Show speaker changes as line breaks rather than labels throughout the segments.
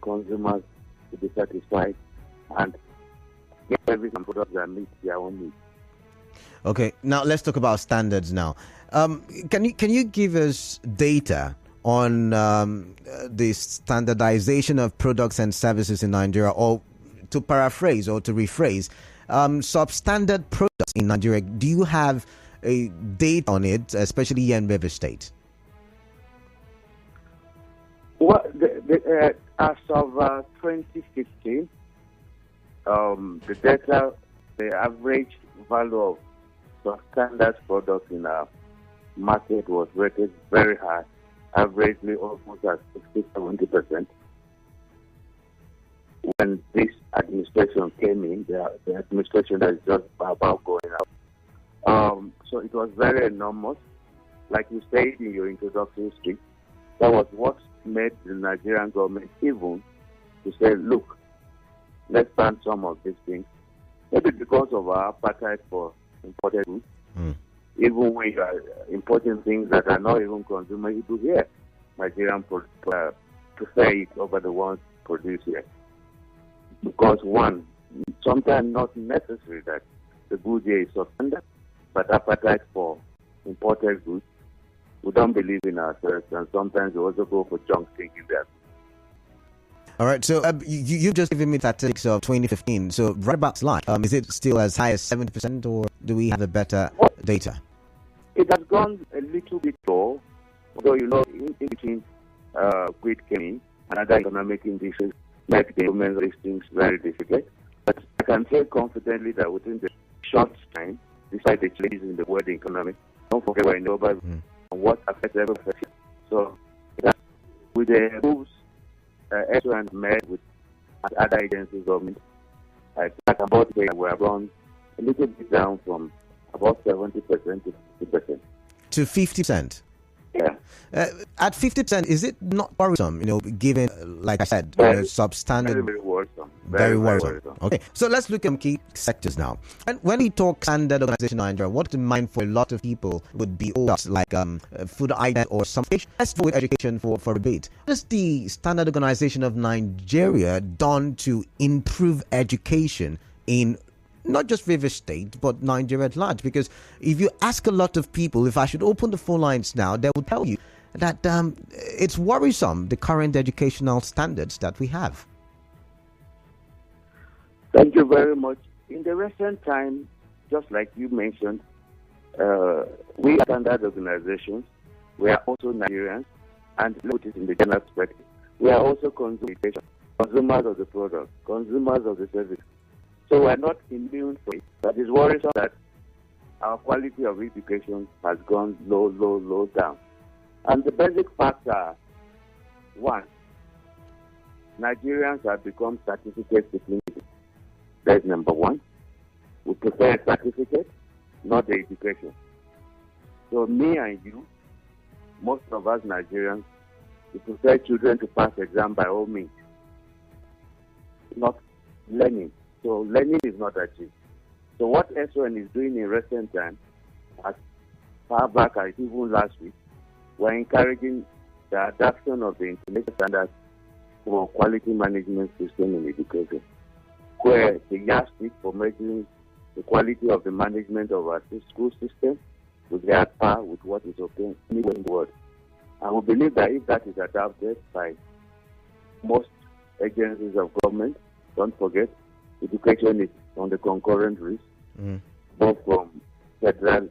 consumers to be satisfied and get everything products that meet their own needs.
Okay, now let's talk about standards now. Can you give us data on the standardization of products and services in Nigeria, or to paraphrase or to rephrase, substandard products in Nigeria? Do you have a data on it, especially here in River State?
Well, as of 2015, the data, the average value of substandard products in our market was rated very high, averagely almost at 60-70%. When this administration came in, the administration that is just about going out. So it was very enormous. Like you said in your introductory speech, that was what made the Nigerian government even to say, look, let's ban some of these things. Maybe because of our appetite for imported goods. Even when you are importing things that are not even consumable here, Nigerians prefer it over the ones produced here. Because one, sometimes not necessary that the good here is substandard, but appetite for imported goods. We don't believe in ourselves, and sometimes we also go for junk things in there.
All right, so you've just given me statistics of 2015. So right about line, is it still as high as 70%, or do we have a better data?
It has gone a little bit low, although in between quit came and other economic indices make the implement of these things very difficult. But I can say confidently that within the short time, despite the changes in the world economy, don't forget we're in the over and what affects everything. So with the moves SON made with other agencies government, I can about say we have gone a little bit down from about 70% to 50%.
To 50%?
Yeah.
At 50%, is it not worrisome, given, like I said, substandard?
Very, very worrisome.
Very worrisome. Okay, so let's look at key sectors now. And when we talk standard organization in Nigeria, what in mind for a lot of people would be like food items or something. Let's go with education for a bit. What is the standard organization of Nigeria done to improve education in not just River State, but Nigeria at large? Because if you ask a lot of people, if I should open the phone lines now, they will tell you that it's worrisome, the current educational standards that we have.
Thank you very much. In the recent time, just like you mentioned, we are standard organizations. We are also Nigerians, and look at it in the general perspective. We are also consumers of the product, consumers of the service. So we are not immune from it. But it's worrisome that our quality of education has gone low down. And the basic facts are, one, Nigerians have become certificate depleted. That's number one. We prefer a certificate, not the education. So me and you, most of us Nigerians, we prefer children to pass exam by all means, not learning. So learning is not achieved. So what SON is doing in recent time, as far back as even last week, we're encouraging the adoption of the international standards for quality management system in education, where the yardstick for measuring the quality of the management of our school system will be at par with what is obtained anywhere in the world. And we believe that if that is adopted by most agencies of government, don't forget, education is on the concurrent risk, both from federal,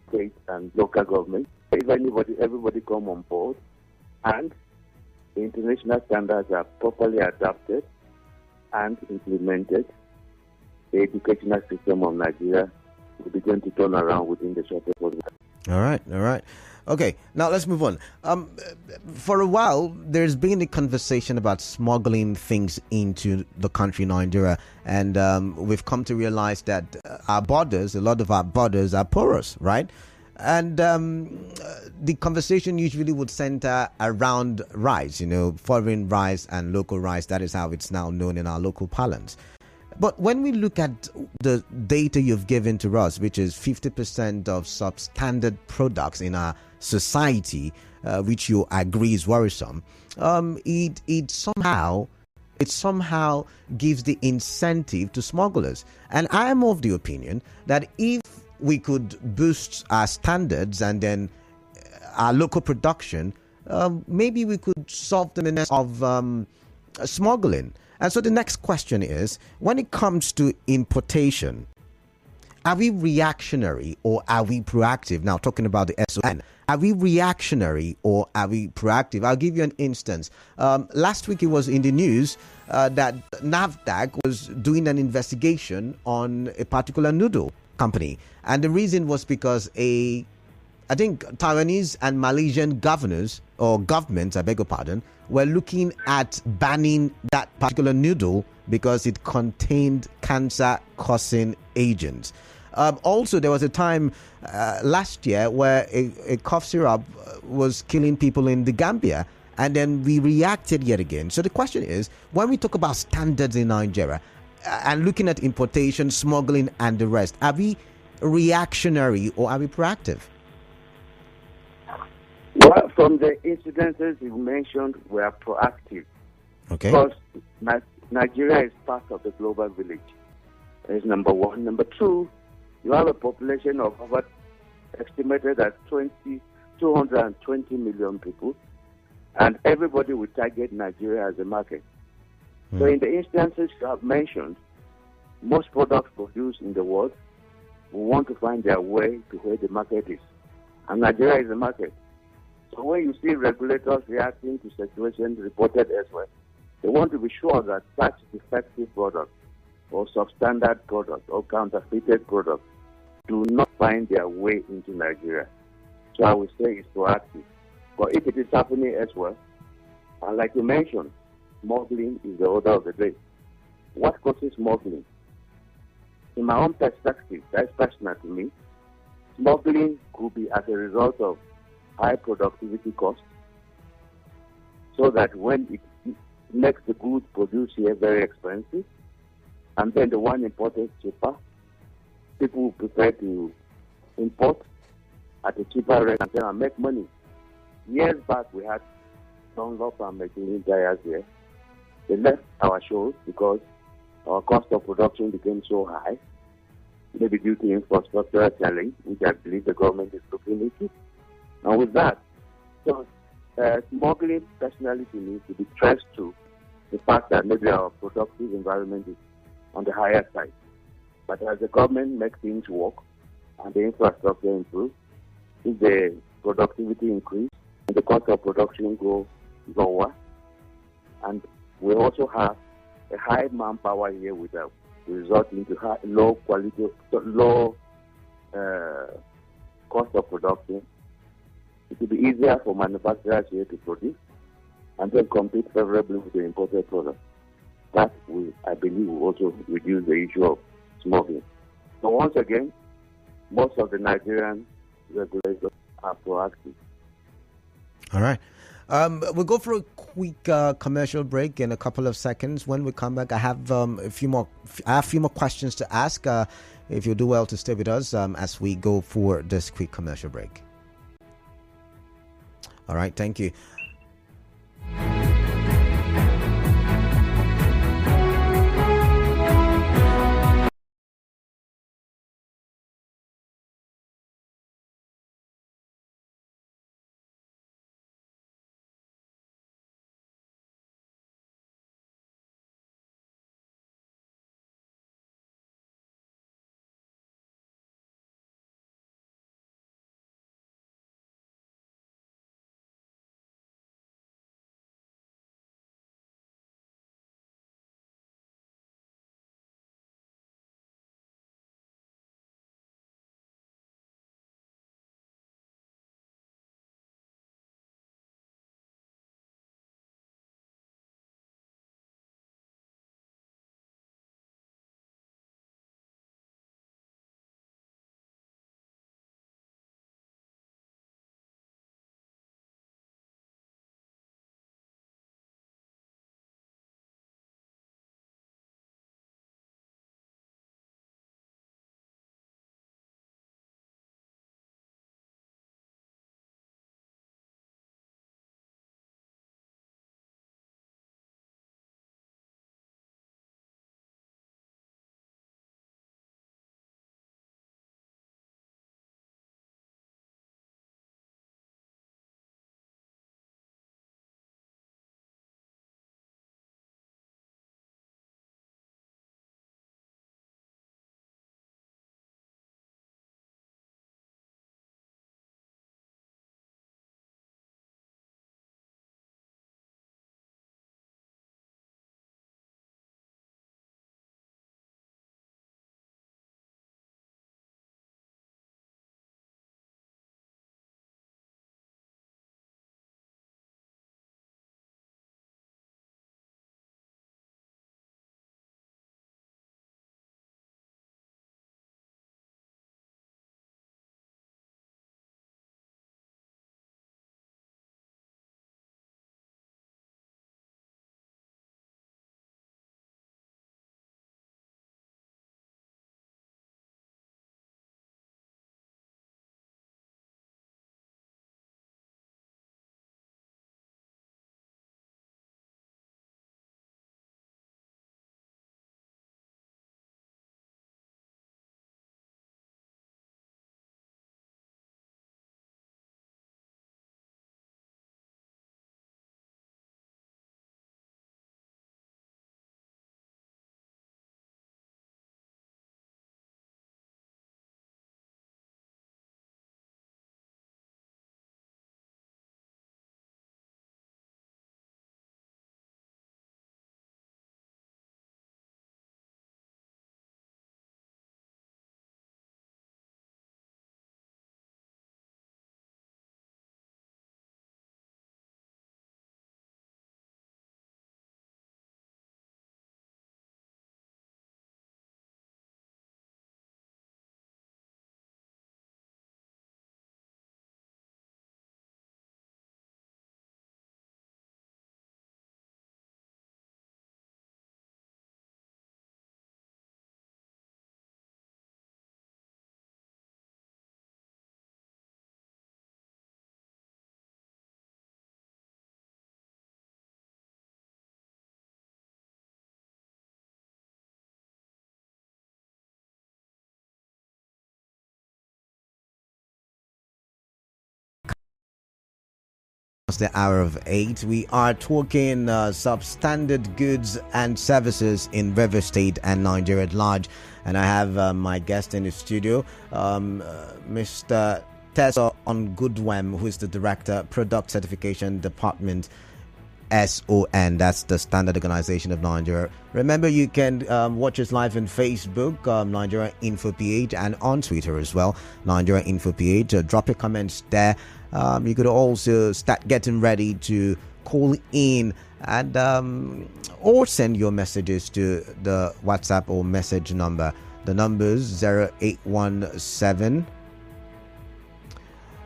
state, and local government. If everybody come on board, and the international standards are properly adopted and implemented, the educational system of Nigeria will begin to turn around within the short term.
All right. Okay, now let's move on. For a while, there's been a conversation about smuggling things into the country, Nigeria, and we've come to realize that a lot of our borders are porous, right? And the conversation usually would center around rice, foreign rice and local rice. That is how it's now known in our local parlance. But when we look at the data you've given to us, which is 50% of substandard products in our society, which you agree is worrisome, it somehow it somehow gives the incentive to smugglers. And I am of the opinion that if we could boost our standards and then our local production, maybe we could solve the menace of smuggling. And so the next question is, when it comes to importation, are we reactionary or are we proactive? Now, talking about the SON, are we reactionary or are we proactive? I'll give you an instance. Last week, it was in the news that NAFDAC was doing an investigation on a particular noodle company. And the reason was because I think Taiwanese and Malaysian governors or governments, I beg your pardon, were looking at banning that particular noodle because it contained cancer-causing agents. Also, there was a time last year where a cough syrup was killing people in the Gambia, and then we reacted yet again. So the question is, when we talk about standards in Nigeria and looking at importation, smuggling, and the rest, are we reactionary or are we proactive?
Well, from the incidences you mentioned, we are proactive.
Okay.
Because Nigeria is part of the global village. That's number one. Number two, you have a population of over estimated at 220 million people, and everybody will target Nigeria as a market. So in the instances you have mentioned, most products produced in the world will want to find their way to where the market is. And Nigeria is the market. So when you see regulators reacting to situations reported elsewhere, they want to be sure that such defective products or substandard products or counterfeited products do not find their way into Nigeria. So I would say it's proactive. But if it is happening elsewhere, and like you mentioned, smuggling is the order of the day. What causes smuggling? In my own perspective, that's personal to me, smuggling could be as a result of high productivity costs, so that when it makes the goods produced here very expensive, and then the one imported cheaper, people will prefer to import at a cheaper rate and then make money. Years back, we had Dunlop and Michelin tires here. They left our shows because our cost of production became so high, maybe due to infrastructural challenge, which I believe the government is looking into. And with that, so smuggling personally to me to be traced to the fact that maybe our productive environment is on the higher side. But as the government makes things work and the infrastructure improves, if the productivity increase and the cost of production go lower, and we also have a high manpower here with a result into low quality, low cost of production, it will be easier for manufacturers here to produce and then compete favorably with the imported product. That will, I believe, will also reduce the issue of smuggling. So once again, most of the Nigerian regulators are proactive.
All right. We'll go for a quick commercial break in a couple of seconds. When we come back, I have a few more questions to ask. If you do well to stay with us as we go for this quick commercial break. All right. Thank you. The hour of 8. We are talking substandard goods and services in River State and Nigeria at large. And I have my guest in the studio, Mr. Tersoo Orngudwem, who is the Director, Product Certification Department, SON. That's the Standard Organization of Nigeria. Remember, you can watch us live on Facebook, Nigeria Info PH, and on Twitter as well, Nigeria Info PH. Drop your comments there. You could also start getting ready to call in and or send your messages to the WhatsApp or message number. The numbers 0817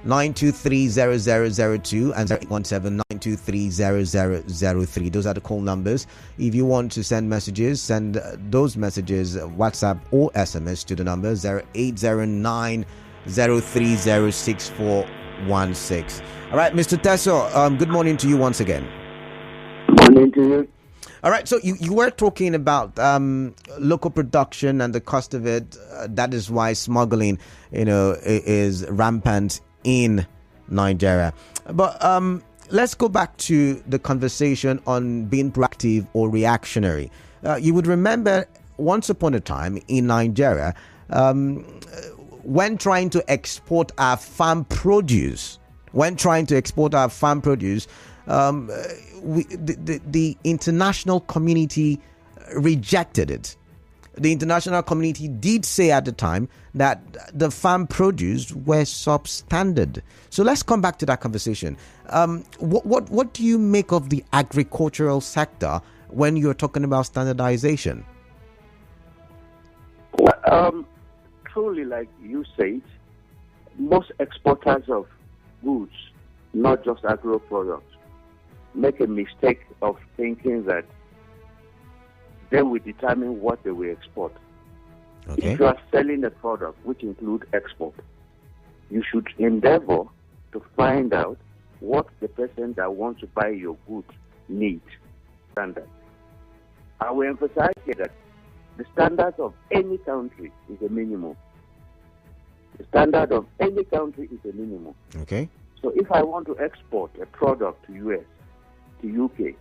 923-0002 and 0817-923-0003. Those are the call numbers. If you want to send messages, send those messages WhatsApp or SMS to the number 0809-0306416. All right, Mr. Tersoo, good morning to you once again.
Morning to you.
All right, so you were talking about local production and the cost of it. That is why smuggling, is rampant in Nigeria. But let's go back to the conversation on being proactive or reactionary. You would remember once upon a time in Nigeria, when trying to export our farm produce, the international community rejected it. The international community did say at the time that the farm produce were substandard. So let's come back to that conversation. What do you make of the agricultural sector when you're talking about standardization?
Truly, like you said, most exporters of goods, not just agro products, make a mistake of thinking that they will determine what they will export.
Okay.
If you are selling a product which includes export, you should endeavor to find out what the person that wants to buy your goods needs. Standard. I will emphasize here that the standards of any country is a minimum. The standard of any country is a minimum.
Okay.
So if I want to export a product to US, to UK,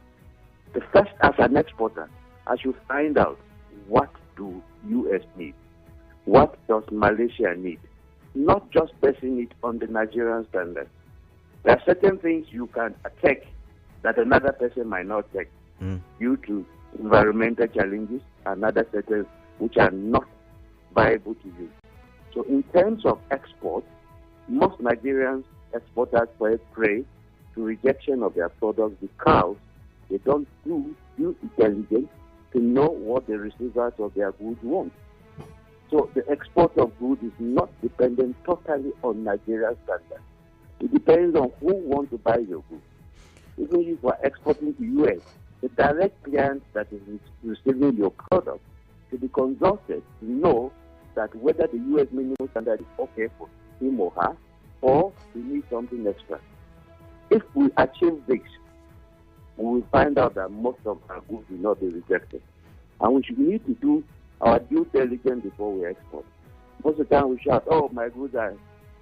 the first, as an exporter, I should find out what do US need, what does Malaysia need, not just basing it on the Nigerian standard. There are certain things you can take that another person might not take due to environmental challenges and other sectors which are not viable to you. So in terms of export, most Nigerians exporters pray to rejection of their products because they don't do due diligence to know what the receivers of their goods want. So the export of goods is not dependent totally on Nigerian standards. It depends on who wants to buy your goods. Even if you are exporting to US, the direct client that is receiving your product should be consulted to know that whether the US minimum standard is okay for him or her, or we need something extra. If we achieve this, we will find out that most of our goods will not be rejected. And we should need to do our due diligence before we export. Most of the time we shout, oh, my goods are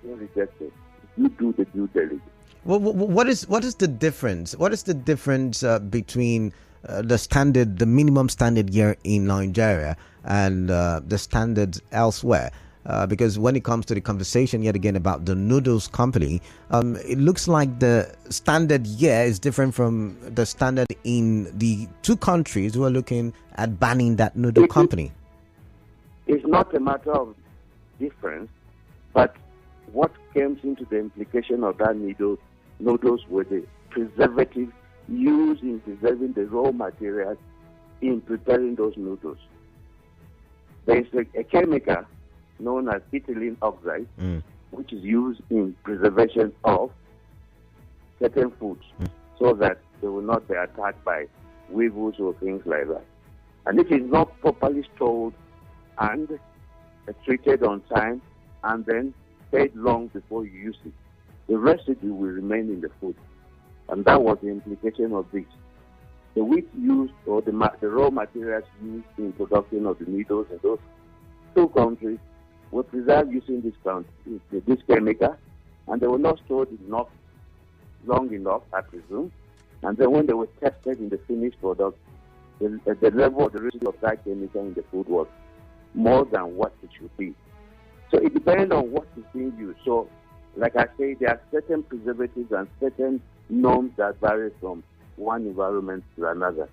being rejected. You do the due diligence.
Well, what is the difference? What is the difference between the minimum standard here in Nigeria and the standards elsewhere? Because when it comes to the conversation yet again about the noodles company, it looks like the standard here is different from the standard in the two countries who are looking at banning that noodle company.
It's not a matter of difference, but what comes into the implication of that noodles were the preservatives used in preserving the raw materials in preparing those noodles. There is a chemical known as ethylene oxide, which is used in preservation of certain foods so that they will not be attacked by weevils or things like that. And if it's not properly stored and treated on time and then stayed long before you use it, the residue will remain in the food. And that was the implication of this. The wheat used or the raw materials used in production of the noodles in those two countries were preserved using this chemical, and they were not stored enough long enough, I presume. And then when they were tested in the finished product, the level of the risk of that chemical in the food was more than what it should be. So it depends on what is being used. So, like I say, there are certain preservatives and certain norms that vary from one environment to another.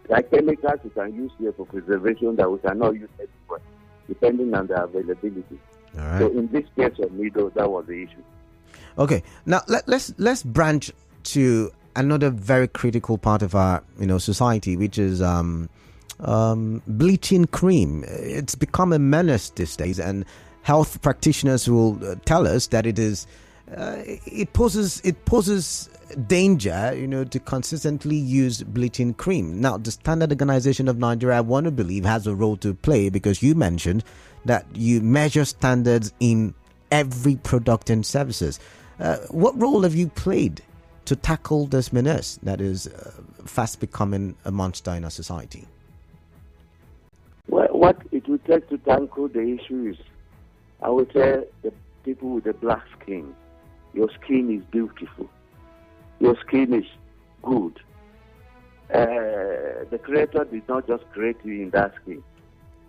Like chemicals you can use here for preservation that we cannot use everywhere, depending on the availability.
All right.
So in this case of needle, that was the issue.
Okay, now let's branch to another very critical part of our society, which is bleaching cream. It's become a menace these days, and health practitioners will tell us that it poses danger, to consistently use bleaching cream. Now, the Standard Organization of Nigeria, I want to believe, has a role to play, because you mentioned that you measure standards in every product and services. What role have you played to tackle this menace that is fast becoming a monster in our society?
Well, what it would take to tackle the issue is, I would tell the people with the black skin, your skin is beautiful. Your skin is good. The Creator did not just create you in that skin.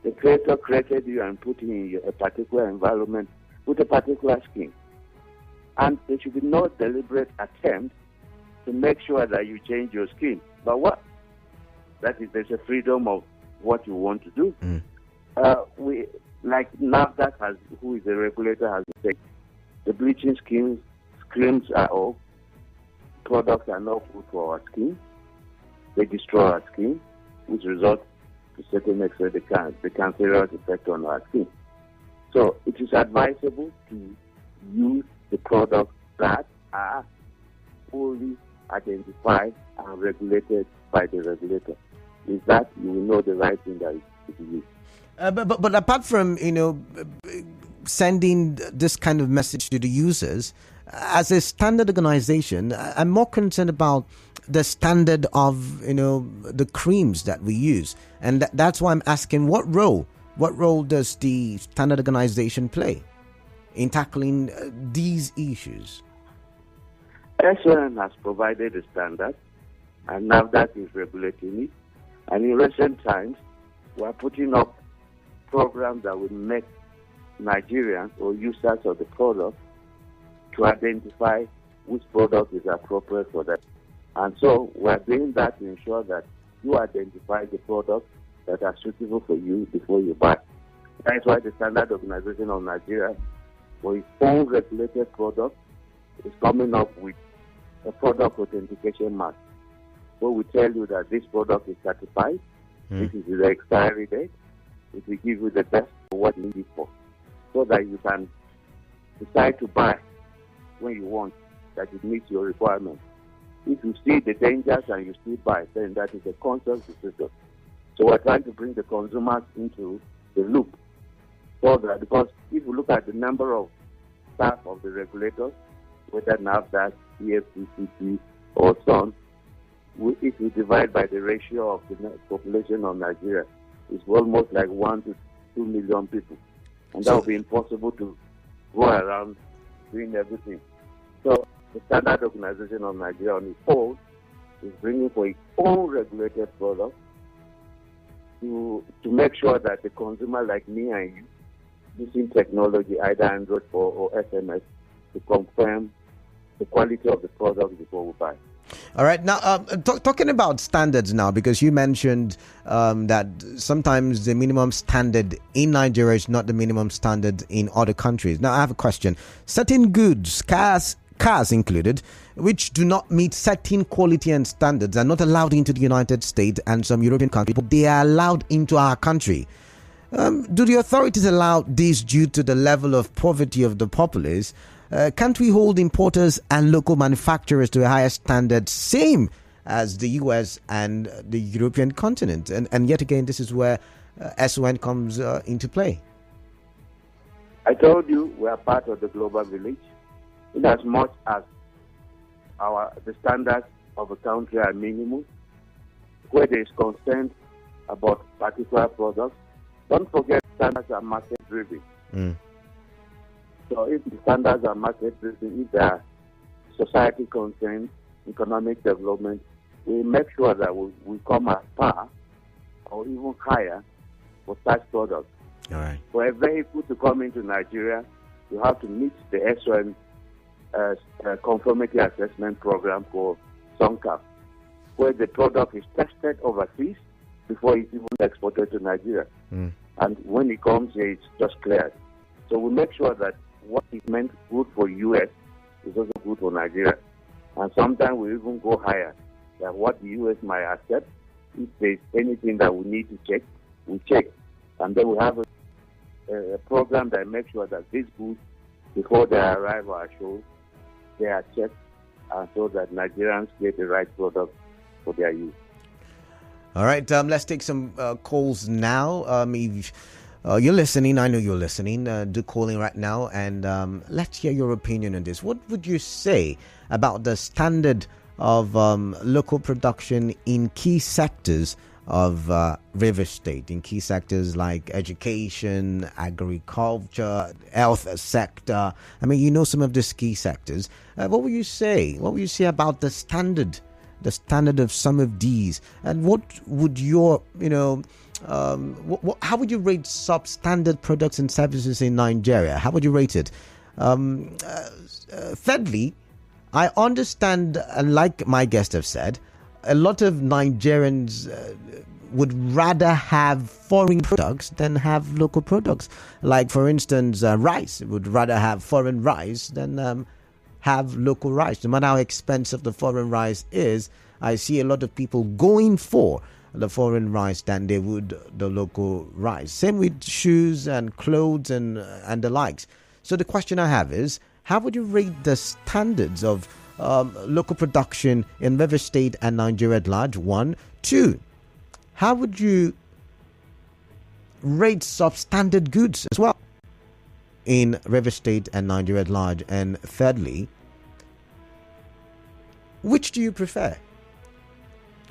The Creator created you and put you in a particular environment with a particular skin. And there should be no deliberate attempt to make sure that you change your skin. But what? That is, there's a freedom of what you want to do. Like NAFDAC, who is the regulator, has said, the bleaching creams are all products are not good for our skin. They destroy our skin, which results to certain extent the cancerous effect on our skin. So it is advisable to use the products that are fully identified and regulated by the regulator. With that, you will know the right thing that is to be used.
But apart from sending this kind of message to the users, as a standard organization, I'm more concerned about the standard of the creams that we use, and that's why I'm asking, what role does the standard organization play in tackling these issues?
SON has provided a standard, and NAFDAC is regulating it. And in recent times, we are putting up programs that will make Nigerians or users of the product to identify which product is appropriate for them. And so we are doing that to ensure that you identify the products that are suitable for you before you buy. That is why the Standard Organization of Nigeria, for its own regulated product, is coming up with a product authentication mark. So we tell you that this product is certified, this is the expiry date, it will give you the best for what you need it for, so that you can decide to buy when you want, that it meets your requirements. If you see the dangers and you still buy, then that is a conscious decision. So we're trying to bring the consumers into the loop, so that, because if you look at the number of staff of the regulators, whether NAFDAC, EFCCP, or SON, if you divide by the ratio of the population of Nigeria, it's almost like 1 to 2 million people. And that will be impossible to go around doing everything. So the Standard Organization of Nigeria on its own is bringing for its own regulated product to make sure that the consumer like me and you, using technology, either Android or SMS, to confirm the quality of the product before we buy.
All right. Now, talking about standards now, because you mentioned that sometimes the minimum standard in Nigeria is not the minimum standard in other countries. Now, I have a question. Certain goods, cars included, which do not meet certain quality and standards are not allowed into the United States and some European countries, but they are allowed into our country. Do the authorities allow this due to the level of poverty of the populace? Can't we hold importers and local manufacturers to a higher standard, same as the US and the European continent? And yet again, this is where SON comes into play.
I told you we are part of the global village. In as much as the standards of a country are minimum, where there is consent about particular products, don't forget standards are market-driven. So if the standards are market-driven, if there are society concerns, economic development, we make sure that we come at par or even higher for such products.
All right.
For a vehicle to come into Nigeria, you have to meet the SON conformity assessment program for SONCAP, where the product is tested overseas before it's even exported to Nigeria. And when it comes here, it's just cleared. So we make sure that what is meant good for US is also good for Nigeria. And sometimes we even go higher than what the US might accept. If there's anything that we need to check, we check. And then we have a program that makes sure that these goods, before they arrive at our shows, they are checked, so that Nigerians get the right product for their use.
All right, let's take some calls now. If you're listening, I know you're listening. Do call in right now, and let's hear your opinion on this. What would you say about the standard of local production in key sectors of River State, in key sectors like education, agriculture, health sector? I mean, you know some of these key sectors. What would you say? What would you say about the standard of some of these? And what would your, how would you rate substandard products and services in Nigeria? How would you rate it? Thirdly, I understand, like my guests have said, a lot of Nigerians would rather have foreign products than have local products. Like, for instance, rice. Would rather have foreign rice than have local rice. No matter how expensive the foreign rice is, I see a lot of people going for the foreign rice than they would the local rice. Same with shoes and clothes and the likes. So the question I have is, how would you rate the standards of local production in River State and Nigeria at large? 1. 2, how would you rate substandard goods as well in River State and Nigeria at large? And thirdly, which do you prefer?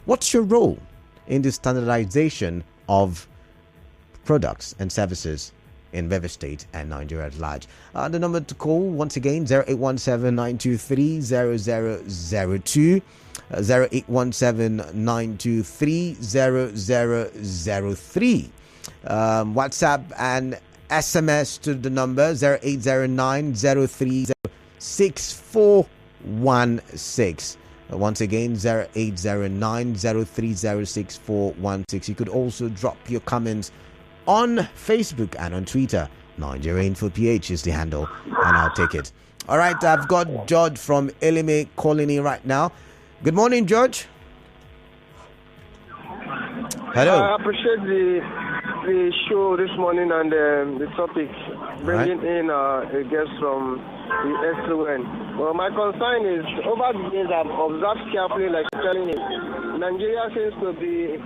What's your role in the standardization of products and services in River State and Nigeria at large? The number to call, once again, 0817-923-0002, 0817-923-0003. WhatsApp and SMS to the number 0809-030-6416. Once again, 0809-030-6416. You could also drop your comments on Facebook and on Twitter. Nigeria Info PH is the handle, and I'll take it. All right, I've got George from Elime calling in right now. Good morning, George. Hello.
I appreciate the show this morning and the topic, bringing in a guest from the SON. Well, my concern is, over the years I've observed carefully, like telling you, Nigeria seems to be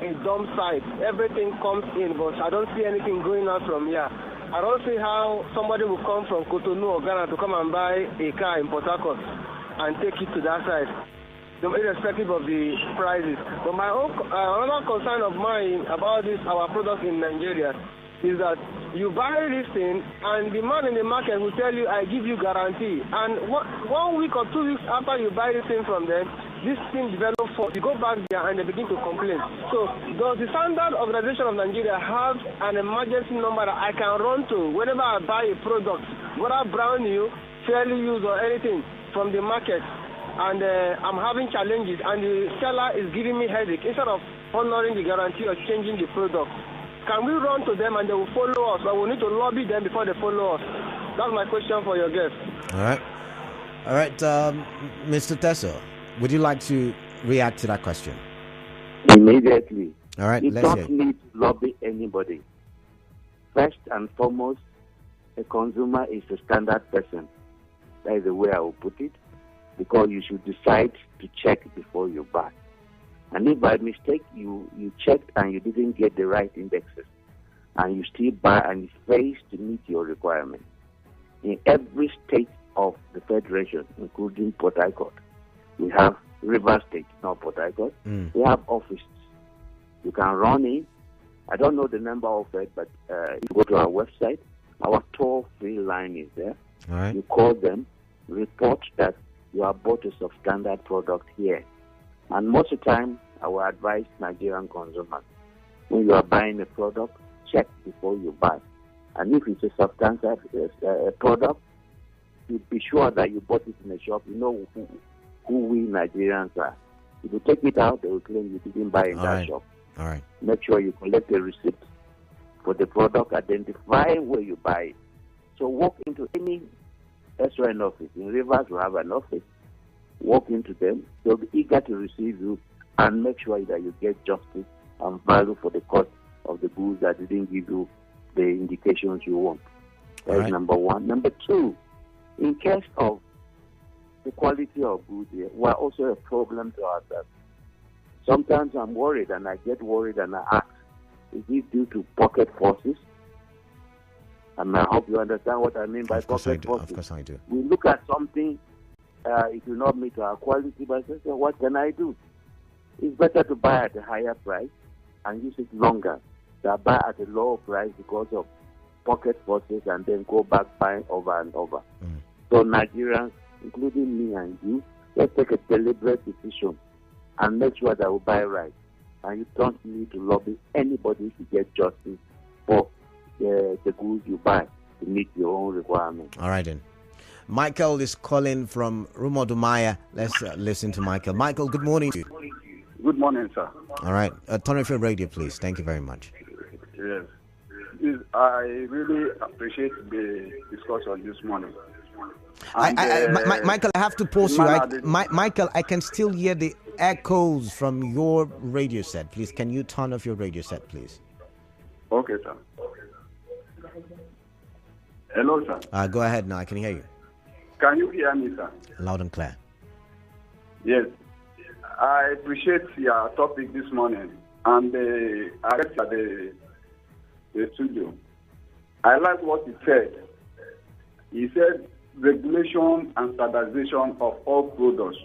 a dump site. Everything comes in, but I don't see anything going out from here. I don't see how somebody will come from Cotonou or Ghana to come and buy a car in Port Harcourt and take it to that side, irrespective of the prices. But my own another concern of mine about this our products in Nigeria is that you buy this thing and the man in the market will tell you, I give you guarantee. And 1 week or 2 weeks after you buy this thing from them, this thing develops for you go back there and they begin to complain. So does the Standard Organization of Nigeria have an emergency number that I can run to whenever I buy a product, whether brand new, fairly used or anything from the market, and I'm having challenges and the seller is giving me headache instead of honoring the guarantee or changing the product? Can we run to them and they will follow us, or we need to lobby them before they follow us? That's my question for your guest.
All right, Mr. Tersoo, would you like to react to that question?
Immediately.
All right,
you
let's hear
don't need to lobby anybody. First and foremost, a consumer is a standard person. That is the way I will put it, because you should decide to check before you buy. And if by mistake you checked and you didn't get the right indexes, and you still buy and it fails to meet your requirements, in every state of the Federation, including Port Harcourt, we have River State, not Port Harcourt, we have offices. You can run in. I don't know the number of it, but if you go to our website, our toll-free line is there.
All right.
You call them, report that you have bought a substandard product here. And most of the time, I will advise Nigerian consumers, when you are buying a product, check before you buy. And if it's a substandard product, you be sure that you bought it in a shop. You know who we Nigerians are. If you take it out, they will claim you didn't buy in that shop.
All right.
Make sure you collect a receipt for the product, identify where you buy it. So walk into any SON office. In Rivers, we have an office. Walk into them. They'll be eager to receive you and make sure that you get justice and value for the cost of the goods that didn't give you the indications you want. That's number one. Number two, in case of the quality of goods here, we're also a problem to ourselves. Sometimes I'm worried, and I get worried, and I ask, is it due to pocket forces? And I hope you understand what I mean by pocket forces.
Of course I do.
We look at something, it will not meet our quality, but say, so what can I do? It's better to buy at a higher price and use it longer than buy at a lower price because of pocket forces and then go back buying over and over. So Nigerians, including me and you, let's take a deliberate decision and make sure that we buy right. And you don't need to lobby anybody to get justice for the goods you buy to meet your own requirements.
All right, then. Michael is calling from Rumodumaya. Let's listen to Michael. Michael, good morning to you.
Good morning, sir.
All right. Turn off your radio, please. Thank you very much.
Yes. I really appreciate the discussion this morning.
Michael, I have to pause you. Michael, I can still hear the echoes from your radio set. Please, can you turn off your radio set, please?
Okay, sir. Hello, sir.
Go ahead now. I can hear you.
Can you hear me, sir?
Loud and clear.
Yes. I appreciate your topic this morning and I read at the studio. I like what he said. He said regulation and standardization of all products.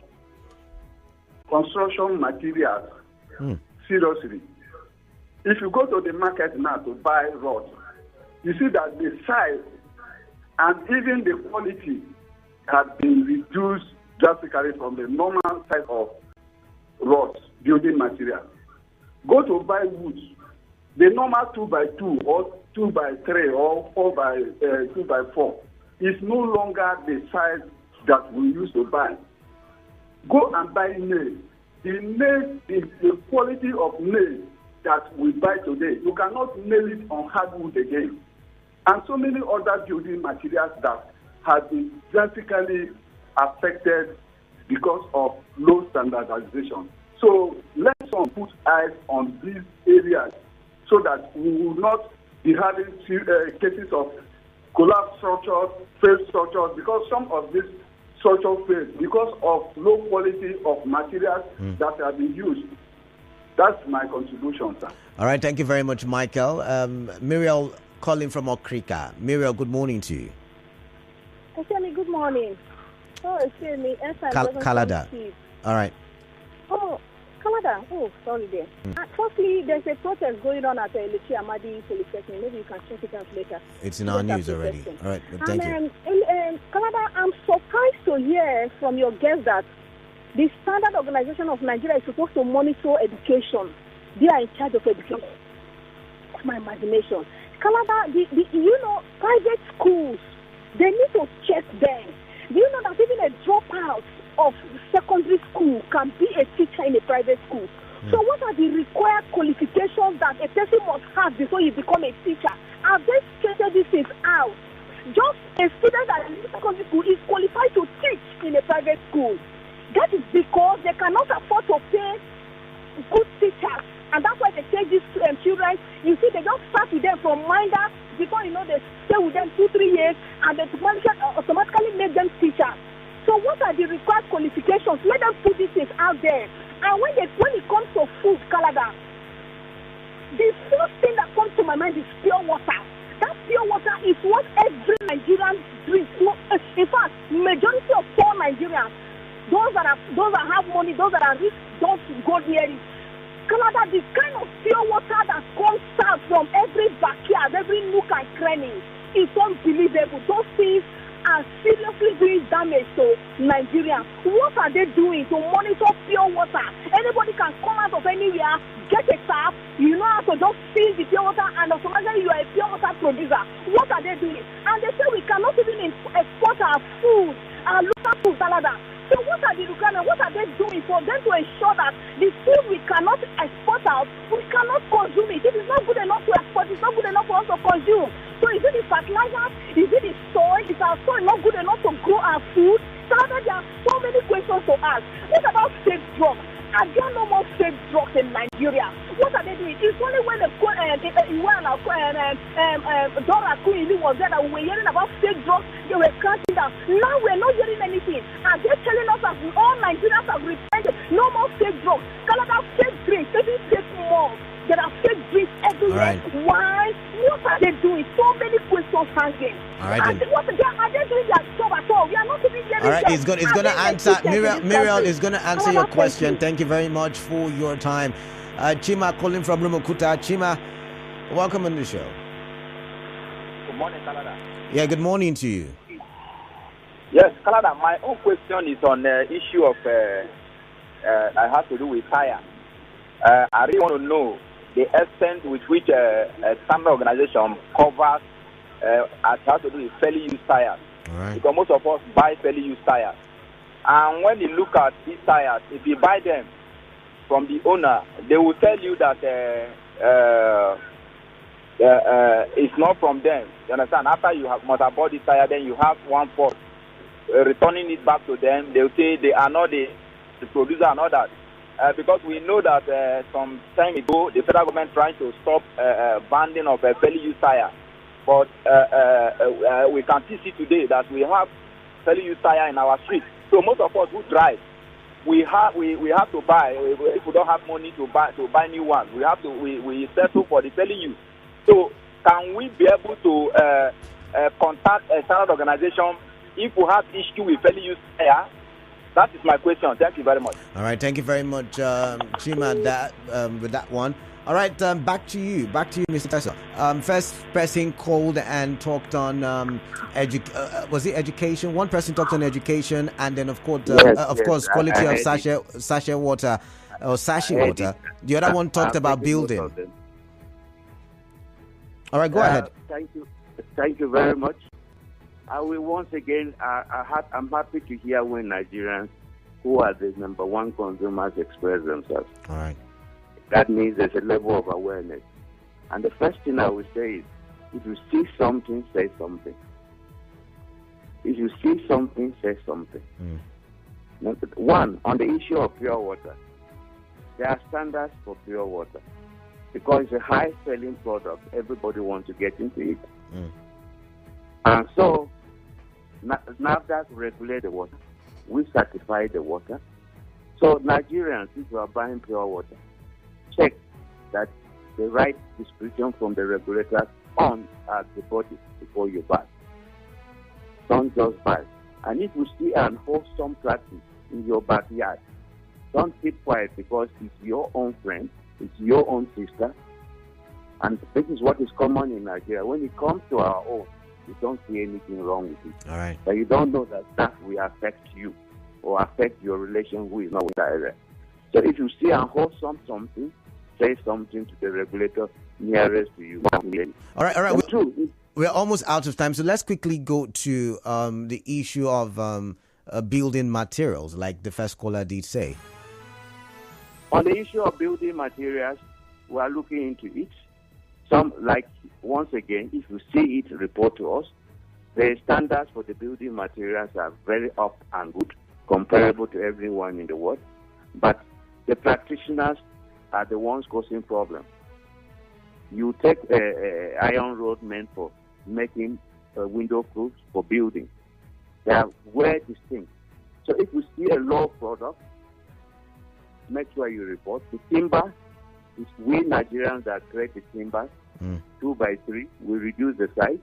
Construction materials, seriously. If you go to the market now to buy rods, you see that the size and even the quality have been reduced drastically from the normal size of rods, building material. Go to buy wood, the normal 2x2 or 2x3 or 2x4 is no longer the size that we used to buy. Go and buy nails. The quality of nails that we buy today, you cannot nail it on hardwood again. And so many other building materials that have been drastically affected because of low standardization. So let's put eyes on these areas so that we will not be having cases of collapsed structures, failed structures, because some of these structures fail because of low quality of materials that have been used. That's my contribution, sir.
All right, thank you very much, Michael. Muriel calling from Okrika. Muriel, good morning to you.
Actually, good morning. Oh, excuse me.
Kalada. All right.
Oh, Kalada. Oh, sorry there. Firstly, there's a protest going on at Lechi Amadi Polytechnic. Maybe you can check it out later.
It's in our news already. All right, thank you.
Kalada, I'm surprised to hear from your guest that the Standard Organization of Nigeria is supposed to monitor education. They are in charge of education. That's my imagination. Kalada, private schools, they need to check them. Do you know that even a dropout of secondary school can be a teacher in a private school? So what are the required qualifications that a person must have before you become a teacher? Have they stated these things out? Just a student that is in secondary school is qualified to teach in a private school. That is because they cannot afford to pay good teachers. And that's why they take these children. You see, they don't start with them from minor. Before they stay with them 2-3 years, and they automatically make them teachers. So what are the required qualifications? Let them put these things out there. And when it comes to food, Kalada, the first thing that comes to my mind is pure water. That pure water is what every Nigerian drinks. In fact, majority of poor Nigerians, those that have money, those that are rich, don't go near it. Canada, the kind of pure water that comes out from every backyard, every nook and cranny is unbelievable. Those things are seriously doing damage to Nigerians. What are they doing to monitor pure water? Anybody can come out of anywhere, get a tap, you know how to just fill the pure water, and automatically you are a pure water producer. What are they doing? And they say we cannot even export our food, our local food, Canada. So what are the requirements? What are they doing for them to ensure that the food we cannot export out, we cannot consume it? It is not good enough to export, it's not good enough for us to consume. So is it the fertilizer? Is it the soil? Is our soil not good enough to grow our food? Canada, there are so many questions to ask. What about fake drugs? Are there no more fake drugs in Nigeria? What are they doing? It's only when Dora Kuyili was there that we were hearing about fake drugs, they were crashing down. Now we're not hearing anything. And they're telling us that all Nigerians have repented. No more fake drugs. Canada, fake drinks, maybe fake more. There are fake drinks everywhere.
Right.
Why? What are they doing? So many questions hanging.
All right,
and what are they doing their job at all? We are not even hearing.
All right, he's going to answer. Muriel is going to answer your question. Thank you very much for your time. Chima calling from Rumukuta. Chima, welcome on the show.
Good morning, Canada.
Yeah, good morning to you.
Yes, Canada, my own question is on the issue of, I have to do with tire. I really want to know the extent with which a standard organization covers has to do with fairly used tires.
Right. Because
most of us buy fairly used tires. And when you look at these tires, if you buy them from the owner, they will tell you that it's not from them. You understand? After you must have bought the tire, then you have one fault. Returning it back to them, they will say they are not the producer and all that. Because we know that some time ago, the federal government trying to stop banning of fairly used tire. But we can see today that we have fairly used tire in our streets. So most of us who drive, we have to buy. If we don't have money to buy new ones, we settle for the fairly used. So can we be able to contact a standard organization if we have issue with fairly used tire? That is my question. Thank you very much.
All right, thank you very much, Chima, with that one. All right, back to you, Mr. Tersoo. First person called and talked on was it education? One person talked on education, and then of course, quality of sachet water or sachet water. The other one talked about building. All right, go ahead.
Thank you very much. I will once again. I'm happy to hear when Nigerians, who are the number one consumers, express themselves.
All right.
That means there's a level of awareness. And the first thing I would say is, if you see something, say something. If you see something, say something. One, on the issue of pure water, there are standards for pure water. Because it's a high-selling product, everybody wants to get into it. And so, NAFDAC regulate the water. We certify the water. So Nigerians, if you are buying pure water, check that the right description from the regulators on the body before you buy. Don't just buy. And if you see an wholesome practice in your backyard, don't keep quiet because it's your own friend, it's your own sister. And this is what is common in Nigeria. When it comes to our own, you don't see anything wrong with it.
All right.
But you don't know that will affect you or affect your relation who is not in that area. So if you see an wholesome something, say something to the regulator nearest to you.
All right. We're almost out of time, so let's quickly go to the issue of building materials, like the first caller did say.
On the issue of building materials, we are looking into it. Some, like, once again, if you see it, report to us. The standards for the building materials are very up and good, comparable to everyone in the world. But the practitioners are the ones causing problems. You take iron rod meant for making window proofs for building. They are very distinct. So if you see a low product, make sure you report. The timber, it's we Nigerians that create the timber, 2x3, we reduce the size.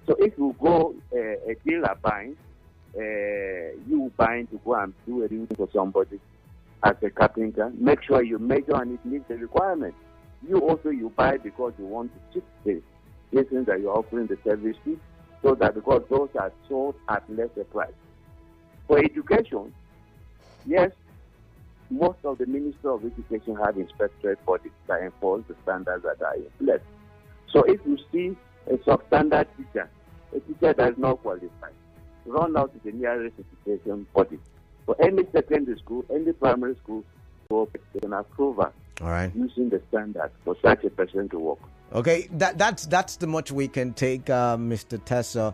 So if you go a dealer buying, you buying to go and do a reading for somebody as a carpenter, make sure you measure and it meets the requirement. You buy because you want to keep the person that you're offering the service to. so that because those are sold at lesser price. For education, yes, most of the Ministry of Education have inspectorate bodies that enforce the standards that are in place. So if you see a substandard teacher, a teacher that is not qualified, run out to the nearest education body. For any secondary school, any primary school, for an approval.
All right.
Using the standard for such a person to work.
Okay, that's the much we can take, Mr. Tersoo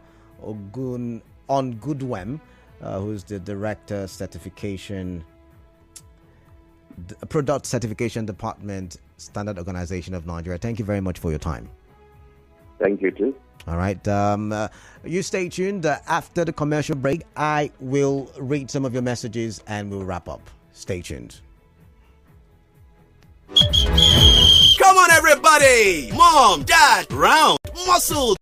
Orngudwem, who's the Director Certification, Product Certification Department, Standard Organization of Nigeria. Thank you very much for your time.
Thank you too.
All right. You stay tuned. After the commercial break, I will read some of your messages and we'll wrap up. Stay tuned.
Come on, everybody! Mom, Dad, round, muscle.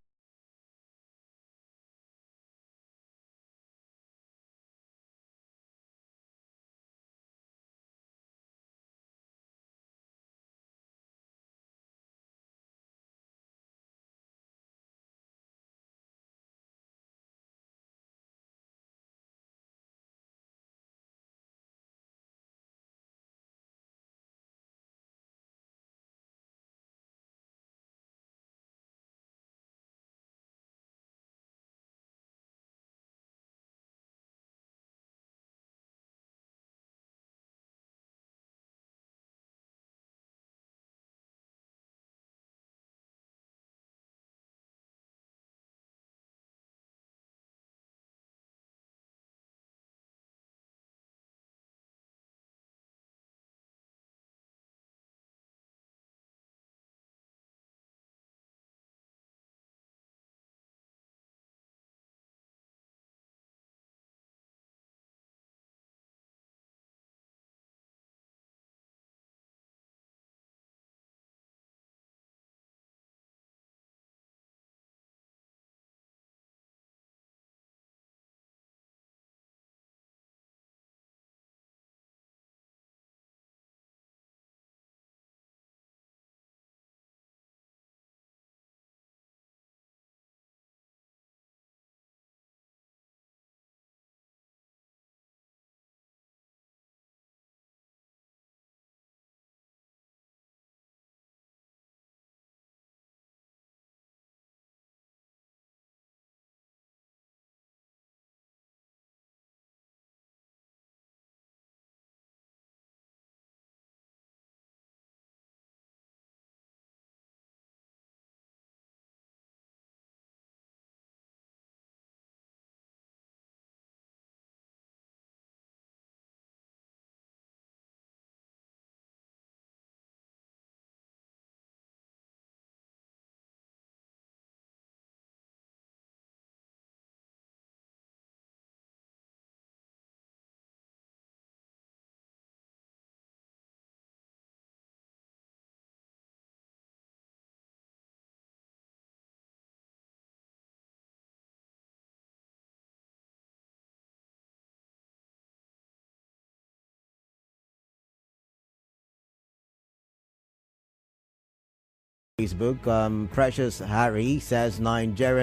Facebook, Precious Harry says Nigeria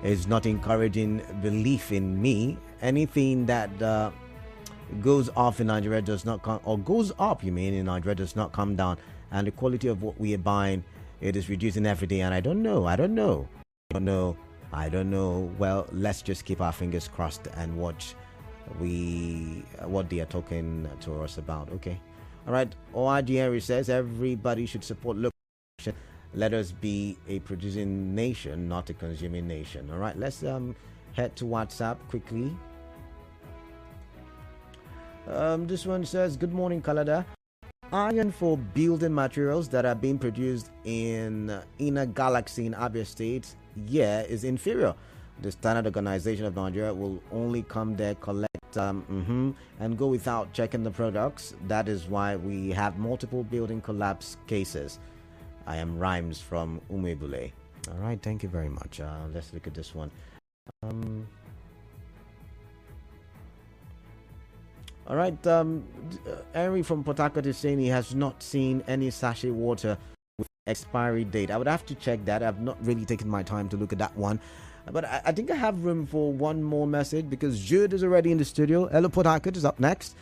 is not encouraging belief in me. Anything that goes off in Nigeria does not come, or goes up, you mean, in Nigeria does not come down, and the quality of what we are buying, it is reducing every day. And I don't know. Well, let's just keep our fingers crossed and watch what they are talking to us about. Okay. All right. ORG says everybody should support local production. Let us be a producing nation, not a consuming nation. All right. Let's head to WhatsApp quickly. This one says, good morning, Kalada. Iron for building materials that are being produced in Inner Galaxy in Abia State, is inferior. The Standard Organization of Nigeria will only come there, collect and go without checking the products. That is why we have multiple building collapse cases. I am Rhymes from Umebule. All right, thank you very much. Let's look at this one. All right, Henry from Port Harcourt is saying he has not seen any sachet water with expiry date. I would have to check that. I've not really taken my time to look at that one. But I think I have room for one more message because Jude is already in the studio. Hello, Port Harcourt is up next.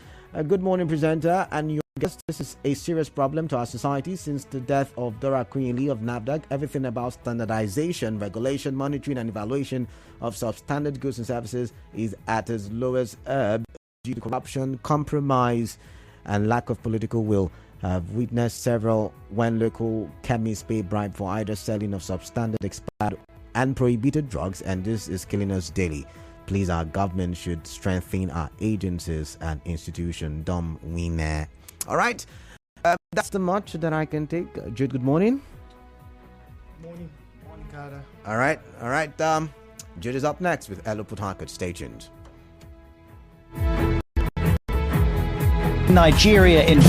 Good morning, presenter. And your guest, this is a serious problem to our society since the death of Dora Queen of NAFDAC. Everything about standardization, regulation, monitoring, and evaluation of substandard goods and services is at its lowest ebb due to corruption, compromise, and lack of political will. I've witnessed several when local chemists pay bribe for either selling of substandard, expired, and prohibited drugs, and this is killing us daily. Please, our government should strengthen our agencies and institutions. Dumb winner. All right, that's the much that I can take. Jude, good morning.
Morning, Carter.
All right. Jude is up next with Hello, Port Harcourt. Stay tuned.
Nigeria in